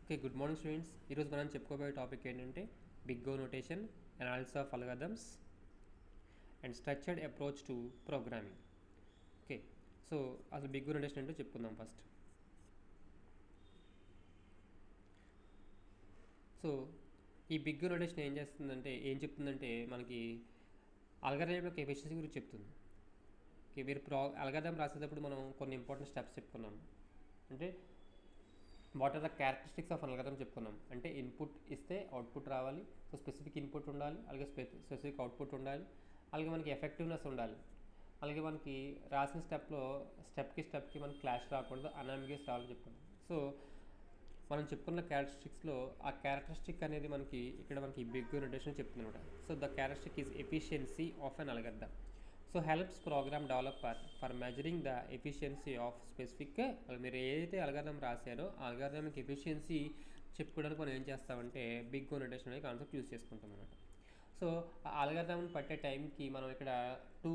Okay, good morning students. ఈరోజు మనం చెప్పుకోబోయే టాపిక్ ఏంటంటే big O notation, analysis of algorithms and structured approach to programming. Okay, so అసలు big O notation ఏంటో చెప్పుకుందాం ఫస్ట్. సో ఈ బిగ్ ఓ నోటేషన్ ఏం చెప్తుందంటే మనకి అల్గారిథం యొక్క ఎఫిషియన్సీ గురించి చెప్తుంది. ఓకే, మీరు అల్గారిథం రాసేటప్పుడు మనం కొన్ని ఇంపార్టెంట్ స్టెప్స్ చెప్పుకున్నాం. అంటే what are the characteristics of algorithm చెప్పుకున్నాం. అంటే ఇన్పుట్ ఇస్తే అవుట్పుట్ రావాలి. సో స్పెసిఫిక్ ఇన్పుట్ ఉండాలి, అలాగే స్పెసిఫిక్ అవుట్పుట్ ఉండాలి, అలాగే మనకి ఎఫెక్టివ్నెస్ ఉండాలి, అలాగే మనకి రాసిన స్టెప్కి మనకి క్లాష్ రాకూడదు, అనాంబిగస్ రావాలని చెప్పుకున్నాం. సో మనం చెప్పుకున్న క్యారెక్టరిస్టిక్స్లో ఆ క్యారెక్టరిస్టిక్ అనేది మనకి బిగ్ నోటేషన్ చెప్తుంది అనమాట. So the characteristic is efficiency of an algorithm. So helps program developer for measuring the efficiency of specific. మీరు ఏదైతే అల్గారిథం రాశారో ఆ అల్గారిథంకి ఎఫిషియన్సీ చెప్పుకోవడానికి మనం ఏం చేస్తామంటే బిగ్ ఓ నోటేషన్ అనే కాన్సెప్ట్ యూస్ చేసుకుంటాం అనమాట. సో ఆ అల్గారిథం పట్టే టైంకి మనం ఇక్కడ 2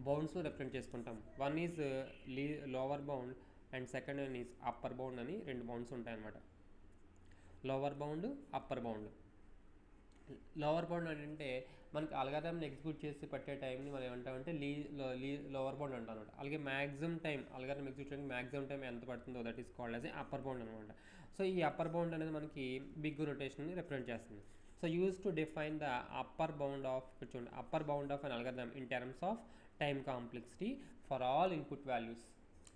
బౌండ్స్లో రిప్రజెంట్ చేసుకుంటాం. One is lower bound and second one is upper bound అని 2 బౌండ్స్ ఉంటాయన్నమాట. Lower bound, upper bound. Lower bound అంటే మనకి అల్గారిథంని ఎగ్జిక్యూట్ చేసి పట్టే టైంని మనం ఏమంటామంటే లోవర్ బౌండ్ అంటాం అనమాట. అలాగే మ్యాక్సిమం టైం అల్గారిథం ఎగ్జిక్యూట్ చేయడానికి మ్యాక్సిమం టైం ఎంత పడుతుందో that is called as upper bound అనమాట. సో ఈ అప్పర్ బౌండ్ అనేది మనకి బిగ్ నోటేషన్ని రిప్రజెంట్ చేస్తుంది. So use to define the upper bound of an algorithm in terms of time complexity for all input values.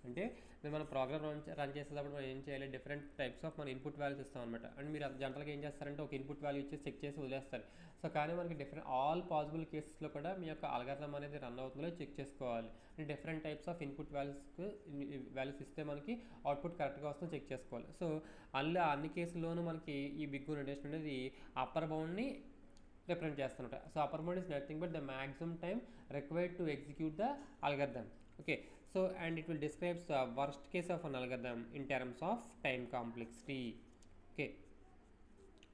అంటే మనం program run చేసేటప్పుడు మనం ఏం చేయాలి, డిఫరెంట్ టైప్స్ ఆఫ్ మన ఇన్పుట్ వాల్యూస్ ఇస్తాం అనమాట. అండ్ మీరు జనరల్గా ఏం చేస్తారంటే ఒక ఇన్పుట్ వాల్యూ ఇచ్చి చెక్ చేసి వదిలేస్తారు. సో కానీ మనకి ఆల్ పాసిబుల్ కేసెస్లో కూడా మీ యొక్క అల్గారిథం అనేది రన్ అవుతుందో చెక్ చేసుకోవాలి. అంటే different types of input values ఇస్తే మనకి అవుట్పుట్ కరెక్ట్గా వస్తుందో చెక్ చేసుకోవాలి. సో అన్ని కేసుల్లోనూ మనకి ఈ బిగ్ నోటేషన్ అనేది అప్పర్ బౌండ్ని రిప్రజెంట్ చేస్తుంటాయి. So upper bound is nothing but the maximum time required to execute the algorithm. Okay, so and it will describe the worst case of an algorithm in terms of time complexity. Okay,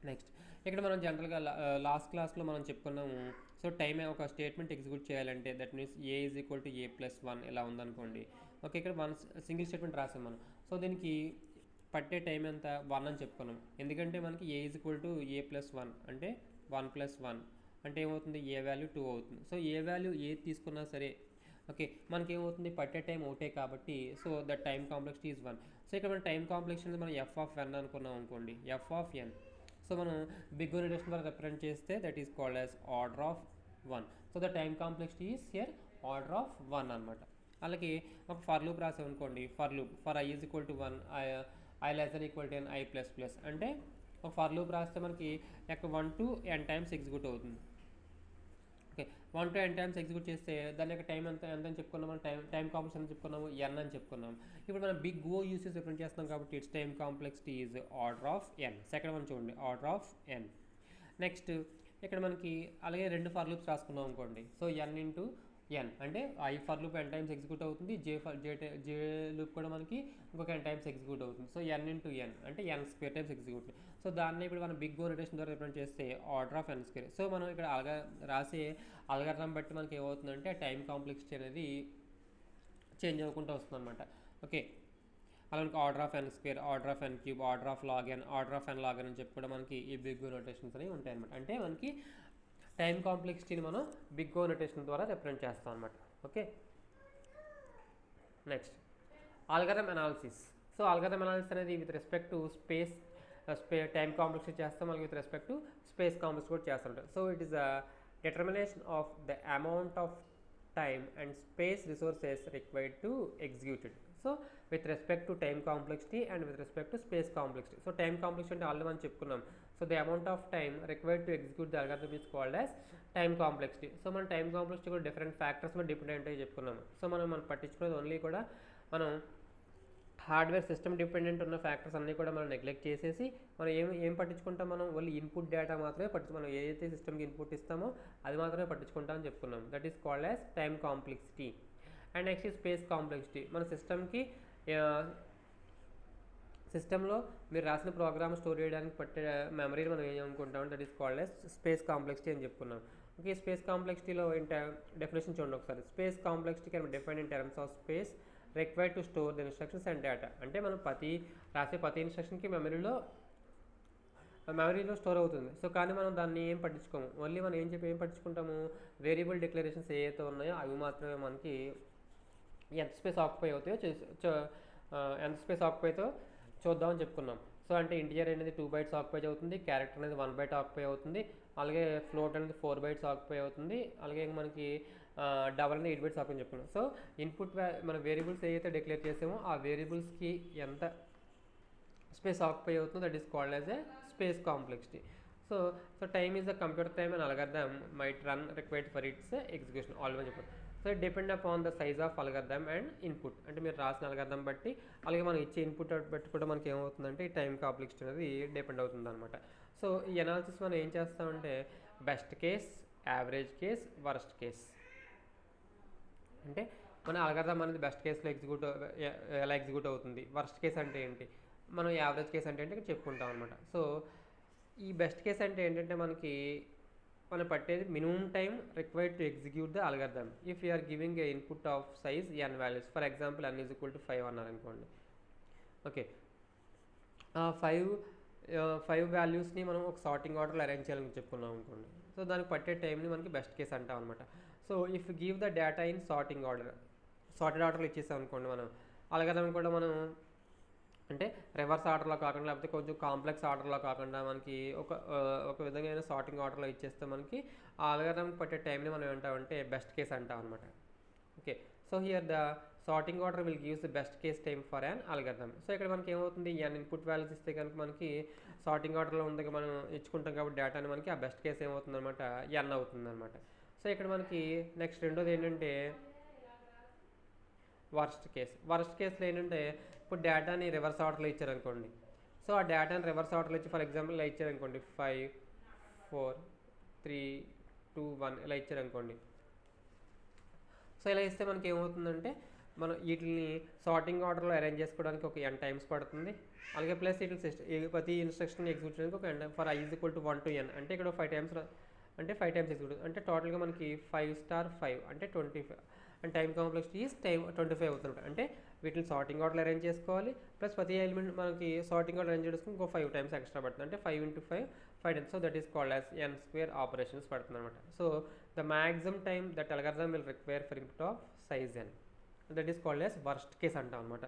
next ఇక్కడ మనం జనరల్గా last క్లాస్లో మనం చెప్పుకున్నాము. So time ఒక statement execute చేయాలంటే that means A is equal to a+1 ఇలా ఉందనుకోండి. ఓకే, ఇక్కడ మనం సింగిల్ స్టేట్మెంట్ రాసాం మనం. సో దీనికి పట్టే టైం ఎంత 1 అని చెప్పుకున్నాం. ఎందుకంటే మనకి ఏ ఈజ్ ఈక్వల్ టు a+1 అంటే 1+1 అంటే ఏమవుతుంది, ఏ వాల్యూ 2 అవుతుంది. సో ఏ వాల్యూ ఏది తీసుకున్నా సరే ఓకే మనకేమవుతుంది, పట్టే టైం ఒకటే కాబట్టి so the time complexity is 1. So ఇక్కడ మన టైం కాంప్లెక్సిటీ మనం f(n) అనుకున్నాం అనుకోండి, f(n). సో మనం బిగ్ ఓ నోటేషన్ ద్వారా రిప్రజెంట్ చేస్తే that is called as order of 1. So the time complexity is here order of 1 అనమాట. అలాగే ఒక ఫర్ లూప్ రాసాం అనుకోండి, for i is equal to 1, i less than equal to n, i++. అంటే ఒక for loop రాస్తే మనకి 1 to n టైమ్స్ ఎగ్జిక్యూట్ అవుతుంది. Okay, 1 to n times execute చేస్తే దాని యొక్క టైం ఎంత అని చెప్పుకున్నాం, మనం టైం కాంప్లెక్స్ అని చెప్పుకున్నాము, n అని చెప్పుకున్నాం. ఇప్పుడు మనం బిగ్ ఓ యూసేజ్ రిప్రజెంట్ చేస్తున్నాం కాబట్టి it's time complexity is order of n. Second one చూడండి, ఆర్డర్ ఆఫ్ n. నెక్స్ట్ ఇక్కడ మనకి అలాగే 2 ఫర్ లూప్స్ రాసుకున్నాం అనుకోండి. సో n ఇంటూ n అంటే i for loop n times execute అవుతుంది, జే లూప్ కూడా మనకి ఇంకొక n టైమ్స్ ఎగ్జిక్యూట్ అవుతుంది. సో n ఇంటూ n అంటే n² టైమ్స్ ఎగ్జిక్యూట్. సో దాన్ని ఇప్పుడు మనం బిగ్ ఓ నోటేషన్ ద్వారా రిప్రజెంట్ చేస్తే ఆర్డర్ ఆఫ్ n². సో మనం ఇక్కడ రాసే అల్గారిథం బట్టి మనకి ఏమవుతుందంటే టైం కాంప్లెక్సిటీ అనేది చేంజ్ అవ్వకుండా వస్తుంది అనమాట. ఓకే, అలా మనకి order of n², order of n³, order of log n, order of n log n అని చెప్పి కూడా మనకి ఈ బిగ్ ఓ నోటేషన్స్ అనేవి ఉంటాయి అనమాట. అంటే మనకి టైం కాంప్లెక్సిటీని మనం బిగ్ ఓ నోటేషన్ ద్వారా రిప్రజెంట్ చేస్తాం అనమాట. Okay, next algorithm analysis. So algorithm analysis అనేది with respect to time complexity చేస్తాం, అలాగే with respect to space complexity కూడా చేస్తుంటాం. So it is a determination of the amount of time and space resources required to execute it. So with respect to time complexity and with respect to space complexity. So time complexity అంటే already మనం చెప్పుకున్నాం. So the amount of time required to execute the algorithm is called as time complexity. So మన time complexity కూడా different factors మీద dependent అయ్యి చెప్పుకున్నాము. So మనం పట్టించుకునేది only కూడా మనం హార్డ్వేర్ సిస్టమ్ డిపెండెంట్ ఉన్న ఫ్యాక్టర్స్ అన్నీ కూడా మనం నెగ్లెక్ట్ చేసేసి మనం ఏం పట్టించుకుంటాం, మనం ఓన్లీ ఇన్పుట్ డేటా మాత్రమే మనం ఏదైతే సిస్టమ్కి ఇన్పుట్ ఇస్తామో అది మాత్రమే పట్టించుకుంటామని చెప్పుకున్నాం. That is called as time complexity. And next space complexity. మన సిస్టంలో మీరు రాసిన ప్రోగ్రామ్ స్టోర్ చేయడానికి పట్టే మెమరీని మనం ఏమనుకుంటాం, that is called as space complexity అని చెప్పుకున్నాం. ఓకే, స్పేస్ కాంప్లెక్సిటీలో డెఫినేషన్ చూడండి ఒకసారి. Space complexity can be defined in terms of space required to store the instructions and data. అంటే మనం రాసే ప్రతి ఇన్స్ట్రక్షన్కి మెమరీలో స్టోర్ అవుతుంది. సో కానీ మనం దాన్ని ఏం పట్టించుకోము. ఓన్లీ మనం ఏం పట్టించుకుంటాము, వేరియబుల్ డిక్లరేషన్స్ ఏవైతే ఉన్నాయో అవి మాత్రమే మనకి ఎంత స్పేస్ ఆక్యుపై అవుతాయో ఎంత స్పేస్ ఆక్యుపై అవుతాయో చూద్దామని చెప్పుకున్నాం. సో అంటే ఇంటిజర్ అనేది 2 bytes ఆక్యుపై అవుతుంది, క్యారెక్టర్ అనేది 1 byte ఆక్యుపై అవుతుంది, అలాగే ఫ్లోట్ అనేది 4 bytes ఆక్యుపై అవుతుంది, అలాగే మనకి డబల్ అనేది 8 bytes ఆక్యుపై చెప్పుకున్నాం. సో మన వేరియబుల్స్ ఏవైతే డిక్లేర్ చేసామో ఆ వేరియబుల్స్కి ఎంత స్పేస్ ఆక్యుపై అవుతుందో that is called as a space complexity. So time is the computer time and algorithm might run required for its execution always చెప్పారు. So it depend upon the size of algorithm and input. అంటే మీరు రాసిన algorithm బట్టి అలాగే మనం ఇచ్చే input బట్టి కూడా మనకి ఏమవుతుందంటే ఈ టైం కాంప్లెక్సిటీ అనేది డిపెండ్ అవుతుంది అనమాట. సో ఈ అనాలిసిస్ మనం ఏం చేస్తామంటే best case, average case, worst case. అంటే మన అల్గారిథమ్ అనేది బెస్ట్ కేసులో ఎలా ఎగ్జిక్యూట్ అవుతుంది, వర్స్ట్ కేస్ అంటే ఏంటి, మనం యావరేజ్ కేస్ అంటే ఏంటి చెప్పుకుంటాం అనమాట. సో ఈ బెస్ట్ కేస్ అంటే ఏంటంటే మనం పట్టేది minimum time required to execute the algorithm if you're giving a input of size n values. For example n is equal to 5 అన్నారు అనుకోండి. ఓకే, ఆ 5 వాల్యూస్ని మనం ఒక సార్టింగ్ ఆర్డర్లో అరేంజ్ చేయాలని చెప్పుకున్నాం అనుకోండి. సో దానికి పట్టే టైంని మనకి బెస్ట్ కేస్ అంటాం అనమాట. So if give the data in sorted ఆర్డర్లో ఇచ్చేసాం అనుకోండి, మనం అల్గారిథమ్ కూడా మనం అంటే రివర్స్ ఆర్డర్లో కాకుండా లేకపోతే కొంచెం కాంప్లెక్స్ ఆర్డర్లో కాకుండా మనకి ఒక విధమైన సార్టింగ్ ఆర్డర్లో ఇచ్చేస్తే మనకి ఆ అల్గారిథమ్కి పట్టే టైంని మనం ఏమంటామంటే బెస్ట్ కేస్ అంటాం అనమాట. Okay, so here the sorting order will gives the best case time for an algorithm. So ఇక్కడ మనకి ఏమవుతుంది, n ఇన్పుట్ వాల్యూస్ ఇస్తే కనుక మనకి సార్టింగ్ ఆర్డర్లో ఉంది మనం ఇచ్చుకుంటాం కాబట్టి డేటాని మనకి ఆ బెస్ట్ కేస్ ఏమవుతుంది అనమాట, n అవుతుంది అనమాట. సో ఇక్కడ మనకి నెక్స్ట్ రెండోది ఏంటంటే వర్స్ట్ కేసులో ఏంటంటే ఇప్పుడు డేటాని రివర్స్ ఆర్డర్లో ఇచ్చారనుకోండి. సో ఆ డేటాని రివర్స్ ఆర్డర్లో ఇచ్చి ఫర్ ఎగ్జాంపుల్ ఇలా ఇచ్చారనుకోండి 5 4 3 2 1 ఇలా ఇచ్చారనుకోండి. సో ఇలా ఇస్తే మనకి ఏమవుతుందంటే మనం వీటిని సార్టింగ్ ఆర్డర్లో అరేంజ్ చేసుకోవడానికి ఒక n టైమ్స్ పడుతుంది. అలాగే ప్లస్ ప్రతి ఇన్స్ట్రక్షన్ ఎగ్జిక్యూట్ చేయడానికి ఒక n for i is equal to 1 to n అంటే ఇక్కడ 5 టైమ్స్ ఎగ్జిక్యూట్ అంటే టోటల్గా మనకి 5 * 5 అంటే 25 అండ్ టైం కాంప్లెక్సిటీ ఈజ్ 25 అవుతుంది. అంటే వీటిని సార్టింగ్ ఆర్డర్లో అరేంజ్ చేసుకోవాలి, ప్లస్ ప్రతి ఎలిమెంట్ మనకి సార్టింగ్ ఆర్డర్ అరేంజ్ చేసుకుని ఇంకో 5 టైమ్స్ ఎక్స్ట్రా పడుతుంది. అంటే 5 × 5 times. So that is called as n² operations పడుతుంది అనమాట. So the maximum time that algorithm will require for input of size n, that is called as worst case అంటాం అనమాట.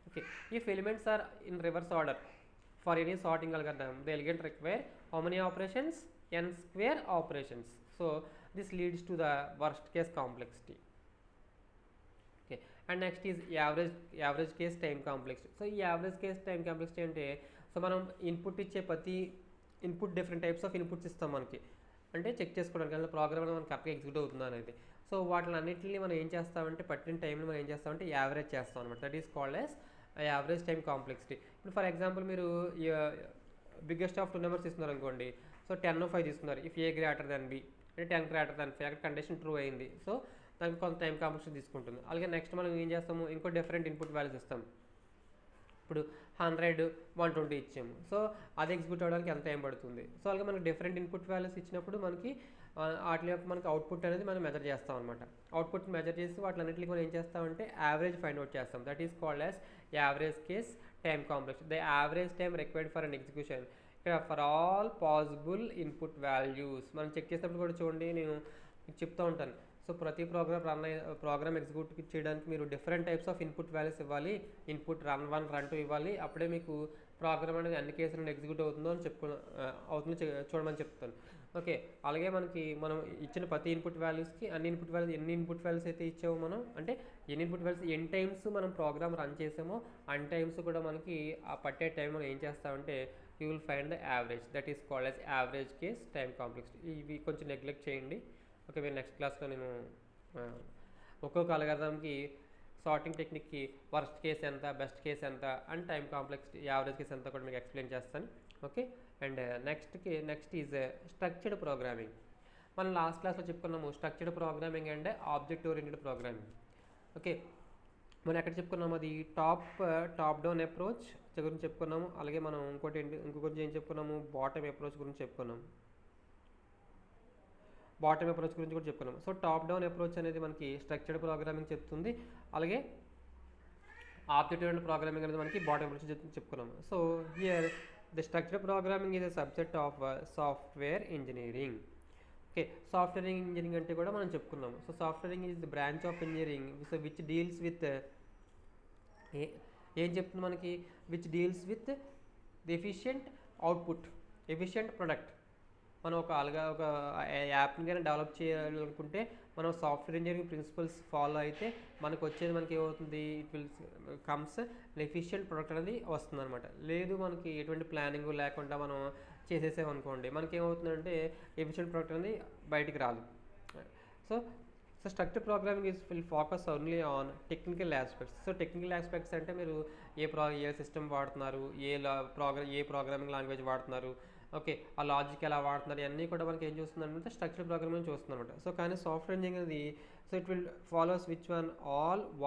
Okay, if elements are in reverse order for any sorting algorithm they will require how many operations, n² operations. So this leads to the worst case complexity. Okay, and next is average case time complexity. So ఈ average case time complexity అంటే so మనం input ఇచ్చే ప్రతి input different types of inputs ఇస్తాం మనకి, అంటే check చేసుకోవడానికి అంటే ప్రోగ్రామ్ మనకి కరెక్ట్గా ఎగ్జిక్యూట్ అవుతుందా అనేది. సో వాటిని అన్నింటినీ మనం ఏం చేస్తామంటే పట్టిన టైంని మనం ఏం చేస్తామంటే యావరేజ్ చేస్తాం అనమాట. That is called as average time complexity. ఇప్పుడు ఫర్ ఎగ్జాంపుల్ మీరు బిగ్గెస్ట్ ఆఫ్ 2 నెంబర్స్ ఇస్తున్నారు అనుకోండి. సో 10 5 తీసుకున్నారు. If a greater than b అంటే 10 గ్రేటర్ దెన్ 5 అక్కడ కండిషన్ ట్రూ అయింది. సో దానికి కొంత టైం కాంప్లెక్సిటీ తీసుకుంటుంది. అలాగే నెక్స్ట్ మనం ఏం చేస్తాము, ఇంకో డిఫరెంట్ ఇన్పుట్ వాల్యూస్ ఇస్తాం. ఇప్పుడు 100 120 ఇచ్చాము. సో అది ఎగ్జిక్యూట్ అవ్వడానికి ఎంత టైం పడుతుంది. సో అలాగే మనకి డిఫరెంట్ ఇన్పుట్ వాల్యూస్ ఇచ్చినప్పుడు మనకి వాటి యొక్క మనకి అవుట్పుట్ అనేది మనం మెజర్ చేస్తాం అనమాట. అవుట్పుట్ మెజర్ చేసి వాటిలన్నింటినీ మనం ఏం చేస్తామంటే యావరేజ్ ఫైండ్ అవుట్ చేస్తాం. That is called as average case time complexity. The average time required for an execution ఇక్కడ for all possible input values. మనం చెక్ చేసినప్పుడు కూడా చూడండి, నేను మీకు చెప్తూ ఉంటాను. సో ప్రతి ప్రోగ్రామ్ ఎగ్జిక్యూట్ చేయడానికి మీరు different types of input values ఇవ్వాలి. ఇన్పుట్ రన్ 1 రన్ 2 ఇవ్వాలి. అప్పుడే మీకు ప్రోగ్రామ్ అనేది అన్ని కేసులు ఎగ్జిక్యూట్ అవుతుందో అని చూడమని చెప్తాను. ఓకే, అలాగే మనం ఇచ్చిన ప్రతి ఇన్పుట్ వాల్యూస్కి ఎన్ని ఇన్పుట్ వాల్యూస్ అయితే ఇచ్చామో మనం అంటే ఎన్ని ఇన్పుట్ వాల్యూస్ ఎన్ని టైమ్స్ మనం ప్రోగ్రామ్ రన్ చేసామో అన్ని టైమ్స్ కూడా మనకి ఆ పట్టే టైం మనం ఏం చేస్తామంటే you will find the average. That is called as average case time complexity. ఇవి కొంచెం నెగ్లెక్ట్ చేయండి. ఓకే, మీరు నెక్స్ట్ క్లాస్లో నేను ఒక్కొక్క అల్గారిథమ్కి సార్టింగ్ టెక్నిక్కి వర్స్ట్ కేస్ ఎంత, బెస్ట్ కేస్ ఎంత and time complexity average case ఎంత కూడా మీకు ఎక్స్ప్లెయిన్ చేస్తాను. Okay, and next is structured programming. మనం లాస్ట్ క్లాస్లో చెప్పుకున్నాము structured programming and object oriented programming. Okay, మనం ఎక్కడ చెప్పుకున్నాము, అది టాప్ డౌన్ అప్రోచ్ గురించి చెప్పుకున్నాము. అలాగే మనం ఇంకొకటి ఏం చెప్పుకున్నాము, బాటమ్ అప్రోచ్ గురించి చెప్పుకున్నాము. బాటమ్ అప్రోచ్ గురించి కూడా చెప్పుకున్నాము. సో టాప్ డౌన్ అప్రోచ్ అనేది మనకి స్ట్రక్చర్డ్ ప్రోగ్రామింగ్ చెప్తుంది. అలాగే ఆబ్జెక్ట్ ఓరియంటెడ్ ప్రోగ్రామింగ్ అనేది మనకి బాటమ్ నుంచి చెప్పుకున్నాము. So here the structure programming is a subject of software engineering. Okay, software engineering అంటే కూడా మనం చెప్పుకున్నాము. So software is the branch of engineering so which deals with ఏం చెప్తుంది మనకి, which deals with the efficient output, efficient product. మనం ఒక యాప్ని కానీ డెవలప్ చేయాలనుకుంటే మనం సాఫ్ట్వేర్ ఇంజనీరింగ్ ప్రిన్సిపల్స్ ఫాలో అయితే మనకు వచ్చేది మనకి ఏమవుతుంది, it will comes efficient product అనేది వస్తుంది అనమాట. లేదు మనకి ఎటువంటి ప్లానింగ్ లేకుండా మనం చేసేసామనుకోండి మనకి ఏమవుతుందంటే ఎఫిషియంట్ ప్రొడక్ట్ అనేది బయటికి రాదు. So structure programming is will focus only on technical aspects. So technical aspects అంటే మీరు ఏ సిస్టమ్ వాడుతున్నారు, ఏ ప్రోగ్రామింగ్ లాంగ్వేజ్ వాడుతున్నారు, ఓకే, ఆ లాజిక్ ఎలా వాడుతున్నారు, ఇవన్నీ కూడా మనకి ఏం చూస్తుందంటే స్ట్రక్చర్ ప్రోగ్రామింగ్ చూస్తుంది అనమాట. సో కానీ సాఫ్ట్వేర్ ఇంజనీరింగ్ అనేది so it will follows which one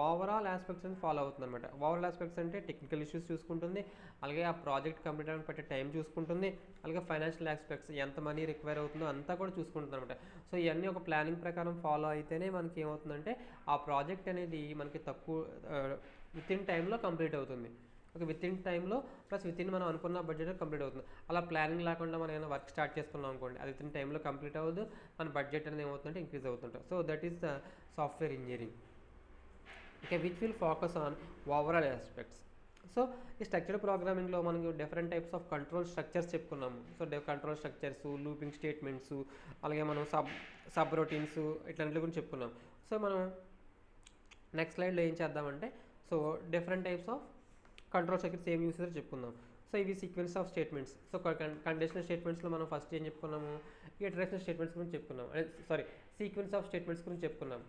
overall aspects అని ఫాలో అవుతుంది అనమాట. ఓవరాల్ ఆస్పెక్ట్స్ అంటే టెక్నికల్ ఇష్యూస్ చూసుకుంటుంది, అలాగే ఆ ప్రాజెక్ట్ కంప్లీట్ అవ్వడానికి పట్టే టైం చూసుకుంటుంది, అలాగే ఫైనాన్షియల్ ఆస్పెక్ట్స్ ఎంత మనీ రిక్వైర్ అవుతుందో అంతా కూడా చూసుకుంటుంది అనమాట. సో ఇవన్నీ ఒక ప్లానింగ్ ప్రకారం ఫాలో అయితేనే మనకి ఏమవుతుందంటే ఆ ప్రాజెక్ట్ అనేది మనకి తక్కువ విత్ ఇన్ టైంలో కంప్లీట్ అవుతుంది. ఓకే, విత్ ఇన్ టైంలో ప్లస్ విత్ ఇన్ మనం అనుకున్న బడ్జెట్ కంప్లీట్ అవుతుంది. అలా ప్లానింగ్ లేకుండా మనం ఏమైనా వర్క్ స్టార్ట్ చేసుకున్నాం అనుకోండి, అది విత్ ఇన్ టైంలో కంప్లీట్ అవ్వదు, మన బడ్జెట్ అనేది ఏమవుతుందంటే ఇంక్రీజ్ అవుతుంటుంది. So that is the software engineering. Okay, which will focus on overall aspects. So ఈ స్ట్రక్చర్డ్ ప్రోగ్రామింగ్లో మనకి different types of control structures చెప్పుకున్నాము. So control structures, looping statements, అలాగే మనం సబ్ రొటీన్స్ ఇట్లాంటి గురించి చెప్పుకున్నాం. సో మనం నెక్స్ట్ స్లైడ్లో ఏం చేద్దామంటే so different types of control structures ఏం యూస్ చేస్తారో చెప్పుకుందాం. సో ఇవి sequence of statements. So conditional స్టేట్మెంట్స్లో మనం ఫస్ట్ ఏం చెప్పుకున్నాము, ఇటరేషనల్ స్టేట్మెంట్స్ గురించి చెప్పుకున్నాం. సీక్వెన్స్ ఆఫ్ స్టేట్మెంట్స్ గురించి చెప్పుకున్నాం.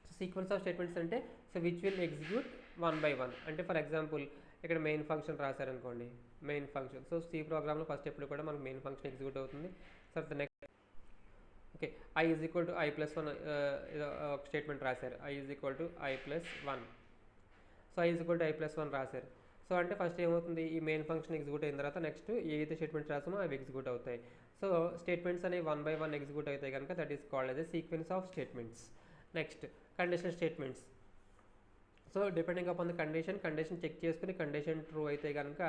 సో సీక్వెన్స్ ఆఫ్ స్టేట్మెంట్స్ అంటే so which will execute one by one. అంటే ఫర్ ఎగ్జాంపుల్ ఇక్కడ మెయిన్ ఫంక్షన్ రాశారనుకోండి, మెయిన్ ఫంక్షన్. సో సి ప్రోగ్రామ్లో ఫస్ట్ ఎప్పుడు కూడా మనకు మెయిన్ ఫంక్షన్ ఎగ్జిక్యూట్ అవుతుంది. So next okay, i is equal to i plus 1 ఒక స్టేట్మెంట్ రాశారు, i is equal to i plus 1. So i is equal to i plus 1 రాశారు. So అంటే first ఏమవుతుంది, ఈ మెయిన్ ఫంక్షన్ ఎగ్జిక్యూట్ అయిన తర్వాత next ఏదైతే స్టేట్మెంట్స్ రాసామో అవి ఎగ్జిక్యూట్ అవుతాయి. సో స్టేట్మెంట్స్ అనేవి 1 బై 1 ఎగ్జిక్యూట్ అవుతాయి కనుక that is called as a sequence of statements. Next conditional statements. So depending upon the condition check చేసుకుని కండిషన్ ట్రూ అయితే కనుక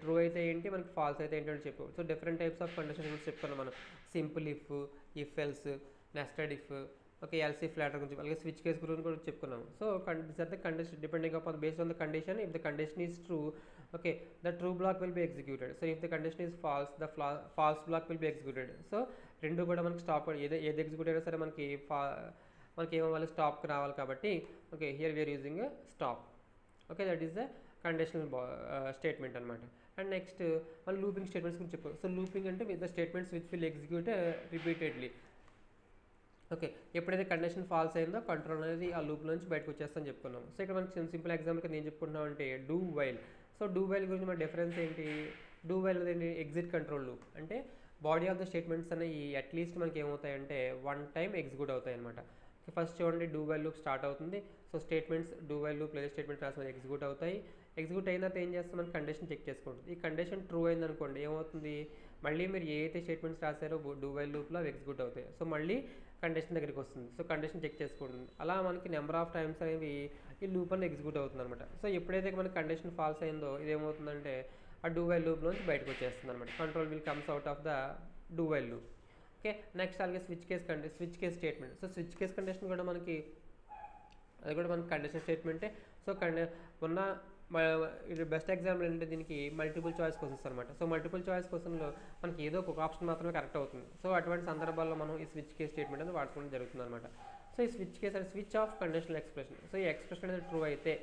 ట్రూ అయితే ఏంటి, మనకి ఫాల్స్ అయితే ఏంటి అని చెప్పు. So different types of condition గురించి చెప్పుకున్నాం మనం. Simple if else, nested if, okay, else if ladder గురించి, అలాగే స్విచ్ కేస్ గురించి కూడా చెప్పుకున్నాం. So the condition depending upon based on the condition, if the condition is true, okay, the true block will be executed. So if the condition is false, the false block will be executed. So రెండు కూడా మనకి stop, ఏది execute అయినా సరే మనకి ఏమవ్వాలి, స్టాప్కి రావాలి కాబట్టి okay, here we're using stop. Okay, that is the conditional statement అనమాట. అండ్ నెక్స్ట్ మన లూపింగ్ స్టేట్మెంట్స్ గురించి చెప్పారు. సో లూపింగ్ అంటే with the statements which will execute repeatedly. Okay, ఎప్పుడైతే కండిషన్ ఫాల్స్ అయిందో కంట్రోల్ అనేది ఆ లూప్ నుంచి బయటకు వచ్చేస్తామని చెప్పుకున్నాం. సో ఇక్కడ మనకి సింపుల్ ఎగ్జాంపుల్ కింద ఏం చెప్పుకుంటున్నాం అంటే do while. So do while గురించి మన డిఫరెన్స్ ఏంటి, డూ వైల్ అనేది ఎగ్జిట్ కంట్రోల్ లూప్. అంటే బాడీ ఆఫ్ ద స్టేట్మెంట్స్ అనేవి అట్లీస్ట్ మనకి ఏమవుతాయంటే 1 టైం ఎగ్జిక్యూట్ అవుతాయి అనమాట. ఫస్ట్ చూడండి, డూ వైల్ లూప్ స్టార్ట్ అవుతుంది. So statements do while loop లేదా స్టేట్మెంట్ రాసి ఎగ్జిక్యూట్ అవుతాయి. ఎగ్జిక్యూట్ అయిన తర్వాత ఏం చేస్తాం, మనం కండిషన్ చెక్ చేసుకుంటుంది. ఈ కండిషన్ ట్రూ అయిందనుకోండి ఏమవుతుంది, మళ్ళీ మీరు ఏ అయితే స్టేట్మెంట్స్ రాశారో డూ వైల్ లూప్లో అవి ఎగ్జిక్యూట్ అవుతాయి. సో మళ్ళీ కండిషన్ దగ్గరికి వస్తుంది. సో కండిషన్ చెక్ చేసుకుంటుంది. అలా మనకి నెంబర్ ఆఫ్ టైమ్స్ అనేవి ఈ లూప్ అనేది ఎగ్జిక్యూట్ అవుతుంది అనమాట. సో ఎప్పుడైతే మనకి కండిషన్ ఫాల్స్ అయిందో ఇదేమవుతుందంటే ఆ డూ వైల్ లూప్ నుంచి బయటకు వచ్చేస్తుంది అనమాట. Control will comes out of the do while loop. Okay, next అలాగే switch case statement. So switch case condition కూడా మనకి అది కూడా మనకి కండిషన్ స్టేట్మెంటే. సో ఉన్న ఇది బెస్ట్ ఎగ్జాంపుల్ ఏంటంటే దీనికి మల్టిపుల్ చాయిస్ క్వశ్చన్స్ అనమాట. సో మల్టిపుల్ చాయిస్ క్వశ్చన్లో మనకి ఏదో ఒక ఆప్షన్ మాత్రమే కరెక్ట్ అవుతుంది. సో అటువంటి సందర్భాల్లో మనం ఈ స్విచ్ కేస్ స్టేట్మెంట్ అనేది వాడుకోవడం జరుగుతుంది అనమాట. సో ఈ స్విచ్ కేస్ అంటే switch off conditional expression. So ఈ ఎక్స్ప్రెషన్ అనేది ట్రూ అయితే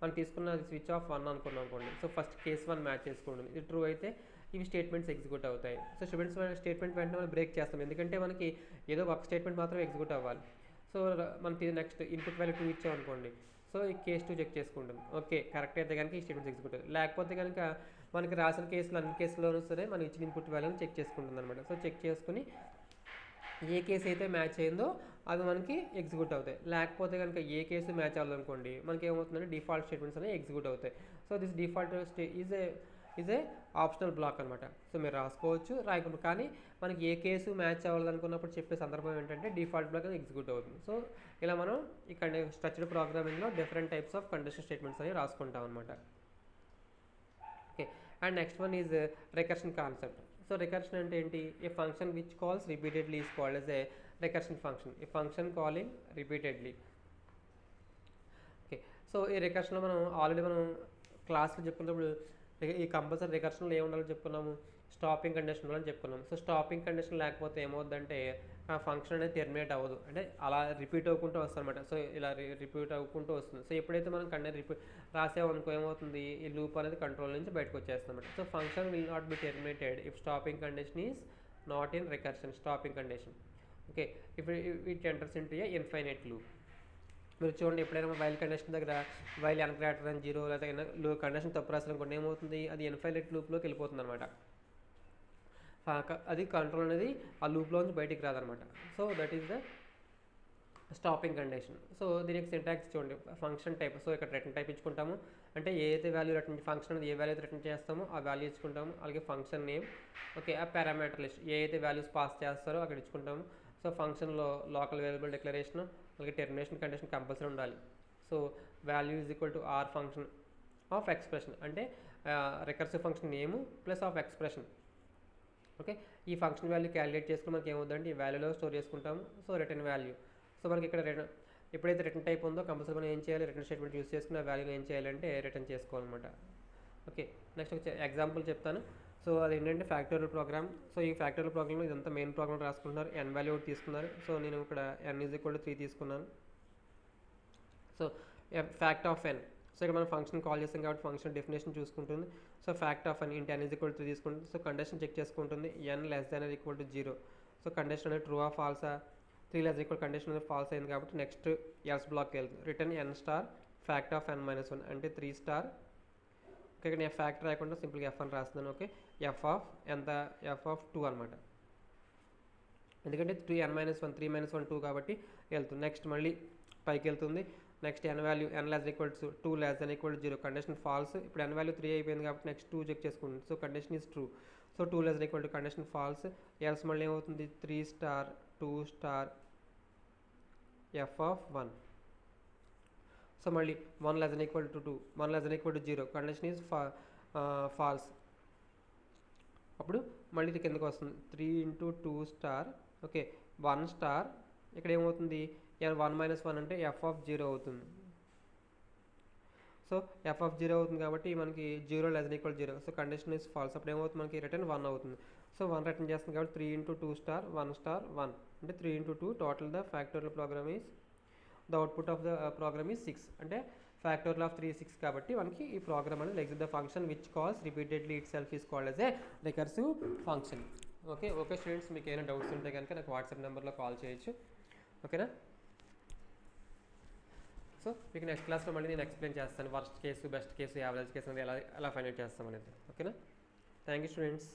మనం తీసుకున్న స్విచ్ ఆఫ్ 1 అనుకున్నాం అనుకోండి. సో ఫస్ట్ కేస్ 1 మ్యాచ్ చేసుకోండి, ఇది ట్రూ అయితే ఇవి స్టేట్మెంట్స్ ఎగ్జిక్యూట్ అవుతాయి. సో స్టేట్మెంట్ వెంటనే మనం బ్రేక్ చేస్తాం, ఎందుకంటే మనకి ఏదో ఒక స్టేట్మెంట్ మాత్రం ఎగ్జిక్యూట్ అవ్వాలి. సో మనకి నెక్స్ట్ ఇన్పుట్ వాల్యూ 2 ఇచ్చామనుకోండి. సో ఈ కేస్ 2 చెక్ చేసుకుంటాం. ఓకే, కరెక్ట్ అయితే కనుక ఈ స్టేట్మెంట్స్ ఎగ్జిక్యూట్ అవుతాయి. లేకపోతే కనుక మనకి రాసిన కేసులు అన్ని కేసుల్లోనూ సరే మనం ఇచ్చిన ఇన్పుట్ వాల్యూని చెక్ చేసుకుంటుంది అనమాట. సో చెక్ చేసుకుని ఏ కేసు అయితే మ్యాచ్ అయిందో అవి మనకి ఎగ్జిక్యూట్ అవుతాయి. లేకపోతే కనుక ఏ కేసు మ్యాచ్ అవ్వాలనుకోండి మనకి ఏమవుతుందంటే డిఫాల్ట్ స్టేట్మెంట్స్ అనేవి ఎగ్జిక్యూట్ అవుతాయి. So this default is a optional block అనమాట. సో మీరు రాసుకోవచ్చు, రాయకుండా, కానీ మనకి ఏ కేసు మ్యాచ్ అవ్వాలనుకున్నప్పుడు చెప్పే సందర్భం ఏంటంటే డిఫాల్ట్ బ్లాక్ అనేది ఎగ్జిక్యూట్ అవుతుంది. సో ఇలా మనం ఇక్కడ స్ట్రక్చర్డ్ ప్రోగ్రామింగ్లో different types of condition statements అనేవి రాసుకుంటాం అనమాట. Okay, and next one is recursion concept. So recursion అంటే ఏంటి? A function which calls repeatedly is called as a recursion function. A function calling repeatedly. Okay, so ఈ రికర్షన్లో మనం already మనం క్లాస్లో చెప్పుకున్నప్పుడు ఈ కంపల్సరీ రికర్షన్లో ఏమి ఉండాలో చెప్పుకున్నాము, స్టాపింగ్ కండిషన్ ఉండాలని చెప్పుకున్నాము. సో స్టాపింగ్ కండిషన్ లేకపోతే ఏమవుద్దంటే ఆ ఫంక్షన్ అనేది టెర్మినేట్ అవ్వదు, అంటే అలా రిపీట్ అవ్వకుంటూ వస్తుంది అనమాట. సో ఇలా రిపీట్ అవ్వకుంటూ వస్తుంది. సో ఎప్పుడైతే మనం రిపీట్ రాసామనుకో ఏమవుతుంది, ఈ లూప్ అనేది కంట్రోల్ నుంచి బయటకు వచ్చేస్తుంది అనమాట. So function will not be terminated if stopping condition is not in recursion. Stopping condition. Okay, if it enters into A infinite loop. మీరు చూడండి, ఎప్పుడైనా వైల్ కండిషన్ దగ్గర వైల్ ఎన్ గ్రేటర్ దాన్ 0 లేదా కండిషన్ తప్పు రాసిన కొన్ని ఏమవుతుంది, అది ఇన్ఫైనైట్ లూప్లోకి వెళ్ళిపోతుంది అనమాట. అది కంట్రోల్ అనేది ఆ లూప్లో నుంచి బయటికి రాదనమాట. So that is the stopping condition. So దీనికి సింటాక్స్ చూడండి, ఫంక్షన్ టైప్. సో ఇక్కడ రిటర్న్ టైప్ ఇచ్చుకుంటాము, అంటే ఏదైతే వాల్యూ రిటర్న్ ఫంక్షన్ అనేది ఏ వాల్యూ అయితే రిటర్న్ చేస్తామో ఆ వాల్యూ ఇచ్చుకుంటాము. అలాగే ఫంక్షన్ నేమ్. ఓకే, ఆ పారామీటర్ లిస్ట్ ఏ అయితే వాల్యూస్ పాస్ చేస్తారో అక్కడ ఇచ్చుకుంటాము. సో ఫంక్షన్లో లోకల్ వేరియబుల్ డిక్లరేషన్, అలాగే టెర్మినేషన్ కండిషన్ కంపల్సరీ ఉండాలి. So value is equal to or function of expression, అంటే recursive function name plus of expression. Okay, ఈ ఫంక్షన్ వాల్యూ క్యాలిక్యులేట్ చేసుకుని మనకి ఏమవుతుందంటే ఈ వాల్యూలో స్టోర్ చేసుకుంటాము. So return value. సో మనకి ఇక్కడ ఎప్పుడైతే రిటర్న్ టైప్ ఉందో కంపల్సరీ మనం ఏం చేయాలి, రిటర్న్ స్టేట్మెంట్ యూస్ చేసుకుని ఆ వాల్యూని ఏం చేయాలంటే రిటర్న్ చేసుకోవాలన్నమాట. ఓకే, నెక్స్ట్ ఒక ఎగ్జాంపుల్ చెప్తాను. సో అది ఏంటంటే ఫ్యాక్టోరియల్ ప్రోగ్రామ్. సో ఈ ఫ్యాక్టోరియల్ ప్రోగ్రామ్లో ఇదంతా మెయిన్ ప్రోగ్రామ్ రాసుకుంటున్నారు. ఎన్ వాల్యూ ఒకటి తీసుకున్నారు. సో నేను ఇక్కడ ఎన్ ఈజ్ ఈక్వల్ టు 3 తీసుకున్నాను. So fact of N. So ఇక్కడ మనం ఫంక్షన్ కాల్ చేస్తాం కాబట్టి ఫంక్షన్ డెఫినేషన్ చూసుకుంటుంది. So fact of N int N is equal to 3 తీసుకుంటుంది. సో కండిషన్ చెక్ చేసుకుంటుంది, n less than or equal to 0. So condition అనేది true ఆ ఫాల్సా, 3 లెస్ ఈక్వల్ కండిషన్ అనేది ఫాల్స్ అయింది కాబట్టి నెక్స్ట్ ఎల్స్ బ్లాక్కి వెళ్తుంది. Return n star fact of n minus 1 అంటే 3 స్టార్. ఓకే, ఇక్కడ నేను ఫ్యాక్ట్ రాయకుండా సింపుల్గా ఎఫ్ అని రాస్తున్నాను. ఓకే, ఎఫ్ ఆఫ్ ఎంత, ఎఫ్ ఆఫ్ 2 అనమాట. ఎందుకంటే 3n - 1 3 - 1 2 కాబట్టి వెళ్తుంది. నెక్స్ట్ మళ్ళీ పైకి వెళ్తుంది. Next N value N less equal to 2 less than equal to 0 condition false. ఇప్పుడు ఎన్ వాల్యూ 3 అయిపోయింది కాబట్టి నెక్స్ట్ 2 చెక్ చేసుకుంటుంది. So condition is true. So 2 less equal to condition false. Else మళ్ళీ ఏమవుతుంది, 3 star 2 star F of 1. So మళ్ళీ 1 less than equal to 2 1 less than equal to 0 condition is false. అప్పుడు మళ్ళీ ఇది కిందకు వస్తుంది, 3 × 2 స్టార్. Okay, 1 star. ఇక్కడ ఏమవుతుంది, 1 - 1 అంటే ఎఫ్ ఆఫ్ 0 అవుతుంది. సో ఎఫ్ ఆఫ్ 0 అవుతుంది కాబట్టి మనకి 0 less than equal 0. So condition is false. అప్పుడు ఏమవుతుంది, మనకి రిటర్న్ 1 అవుతుంది. సో 1 రిటర్న్ చేస్తుంది కాబట్టి 3 × 2 స్టార్ 1 స్టార్ 1 అంటే 3 × 2 total the factorial program is the output of the program is 6. అంటే ఫ్యాక్టోరియల్ ఆఫ్ 3 6 కాబట్టి మనకి ఈ ప్రోగ్రామ్ అనేది exit the function which calls repeatedly it self is called as A recursive function. Okay students, మీకు ఏమైనా doubts ఉంటే కనుక నాకు వాట్సాప్ నెంబర్లో కాల్ చేయొచ్చు. ఓకేనా? సో మీకు నెక్స్ట్ క్లాస్లో మళ్ళీ నేను ఎక్స్ప్లెయిన్ చేస్తాను worst case, best case, average case అనేది ఎలా ఫైండ్ అవుట్ చేస్తాం అనేది. ఓకేనా? Thank you students.